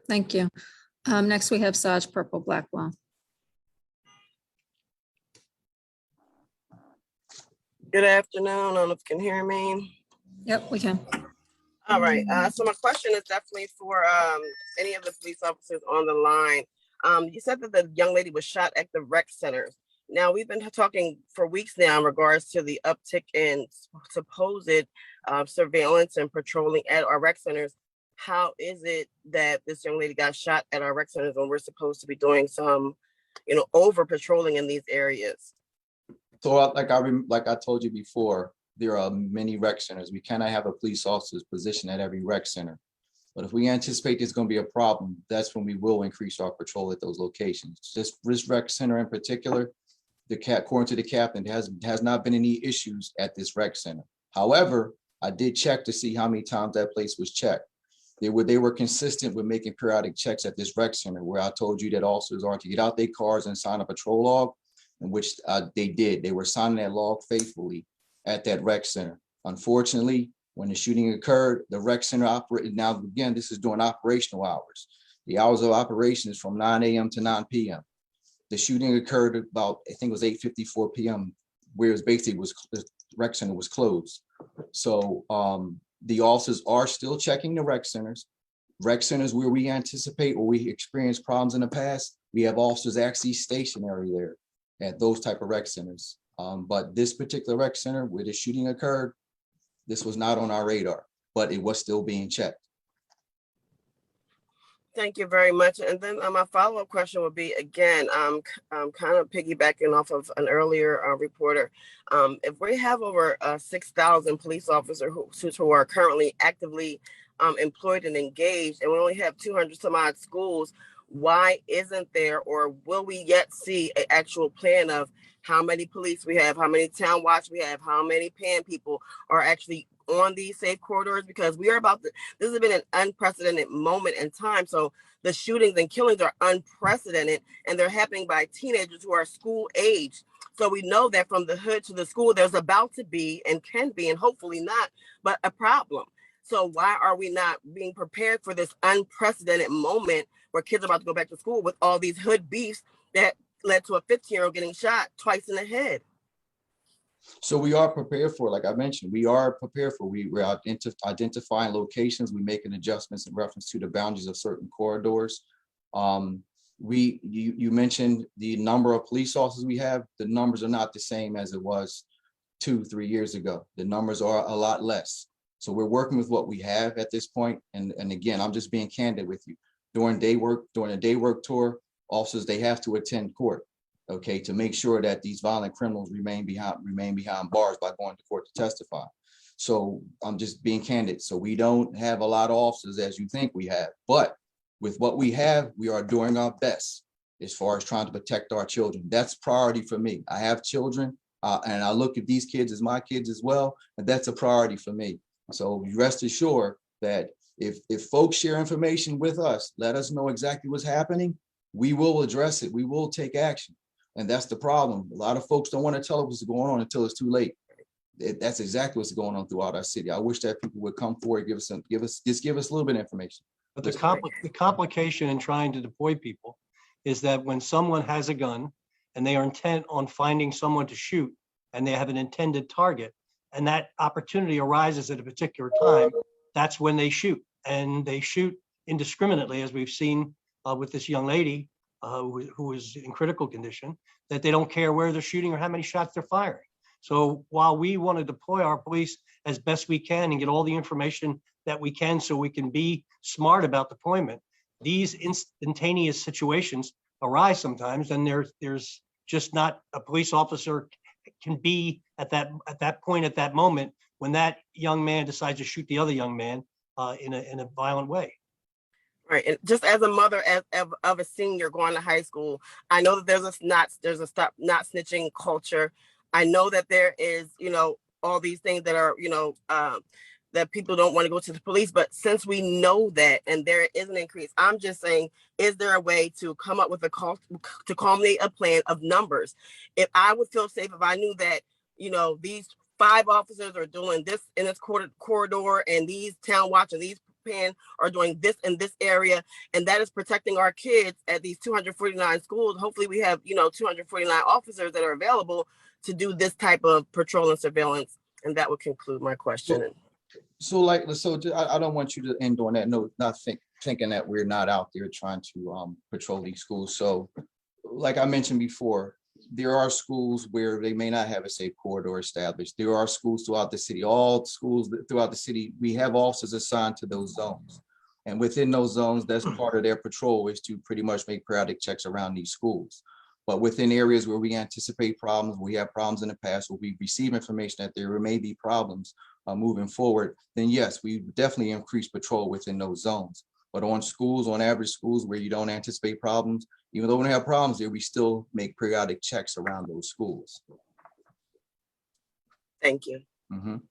Thank you. Next, we have Saj Purple Blackwell. Good afternoon. I don't know if you can hear me. Yep, we can. All right. So my question is definitely for any of the police officers on the line. You said that the young lady was shot at the rec centers. Now, we've been talking for weeks now in regards to the uptick in supposed surveillance and patrolling at our rec centers. How is it that this young lady got shot at our rec centers when we're supposed to be doing some, over patrolling in these areas? So like I told you before, there are many rec centers. We cannot have a police officer's position at every rec center. But if we anticipate there's going to be a problem, that's when we will increase our patrol at those locations. This rec center in particular, according to the captain, there has not been any issues at this rec center. However, I did check to see how many times that place was checked. They were consistent with making periodic checks at this rec center, where I told you that officers are to get out their cars and sign a patrol log, in which they did. They were signing that log faithfully at that rec center. Unfortunately, when the shooting occurred, the rec center operated. Now, again, this is during operational hours. The hours of operation is from 9 a.m. to 9 p.m. The shooting occurred about, I think it was 8:54 p.m., where it was basically the rec center was closed. So the officers are still checking the rec centers. Rec centers where we anticipate or we experienced problems in the past, we have officers actually stationary there at those type of rec centers. But this particular rec center where the shooting occurred, this was not on our radar, but it was still being checked. Thank you very much. And then my follow-up question would be, again, I'm kind of piggybacking off of an earlier reporter. If we have over 6,000 police officers who are currently actively employed and engaged, and we only have 200 some odd schools, why isn't there, or will we yet see an actual plan of how many police we have, how many town watch we have, how many PAN people are actually on these safe corridors? Because we are this has been an unprecedented moment in time. So the shootings and killings are unprecedented, and they're happening by teenagers who are school age. So we know that from the hood to the school, there's about to be, and can be, and hopefully not, but a problem. So why are we not being prepared for this unprecedented moment where kids are about to go back to school with all these hood beefs that led to a 15-year-old getting shot twice in the head? So we are prepared for, like I mentioned, we're identifying locations. We're making adjustments in reference to the boundaries of certain corridors. You mentioned the number of police officers we have. The numbers are not the same as it was 2-3 years ago. The numbers are a lot less. So we're working with what we have at this point. And again, I'm just being candid with you. During a day work tour, officers, they have to attend court, okay, to make sure that these violent criminals remain behind bars by going to court to testify. So I'm just being candid. So we don't have a lot of officers as you think we have, but with what we have, we are doing our best as far as trying to protect our children. That's priority for me. I have children, and I look at these kids as my kids as well, and that's a priority for me. So rest assured that if folks share information with us, let us know exactly what's happening, we will address it. We will take action. And that's the problem. A lot of folks don't want to tell us what's going on until it's too late. That's exactly what's going on throughout our city. I wish that people would come forward, give us a little bit of information. But the complication in trying to deploy people is that when someone has a gun and they are intent on finding someone to shoot, and they have an intended target, and that opportunity arises at a particular time, that's when they shoot. And they shoot indiscriminately, as we've seen with this young lady who is in critical condition, that they don't care where they're shooting or how many shots they're firing. So while we want to deploy our police as best we can and get all the information that we can so we can be smart about deployment, these instantaneous situations arise sometimes, and there's just not a police officer can be at that point, at that moment, when that young man decides to shoot the other young man in a violent way. Right, and just as a mother of a senior going to high school, I know that there's a stop not snitching culture. I know that there is, all these things that are, that people don't want to go to the police. But since we know that, and there is an increase, I'm just saying, is there a way to come up with to culminate a plan of numbers? If I would feel safe if I knew that, these 5 officers are doing this in this corridor, and these town watch and these plan or doing this in this area, and that is protecting our kids at these 249 schools. Hopefully we have, 249 officers that are available to do this type of patrol and surveillance. And that would conclude my question. I don't want you to end on that note, not thinking that we're not out there trying to patrol these schools. So like I mentioned before, there are schools where they may not have a safe corridor established. There are schools throughout the city, all schools throughout the city, we have officers assigned to those zones. And within those zones, that's part of their patrol, is to pretty much make periodic checks around these schools. But within areas where we anticipate problems, we have problems in the past, where we receive information that there may be problems moving forward, then yes, we definitely increase patrol within those zones. But on schools, on average schools where you don't anticipate problems, even though we don't have problems there, we still make periodic checks around those schools. Thank you. Mhm.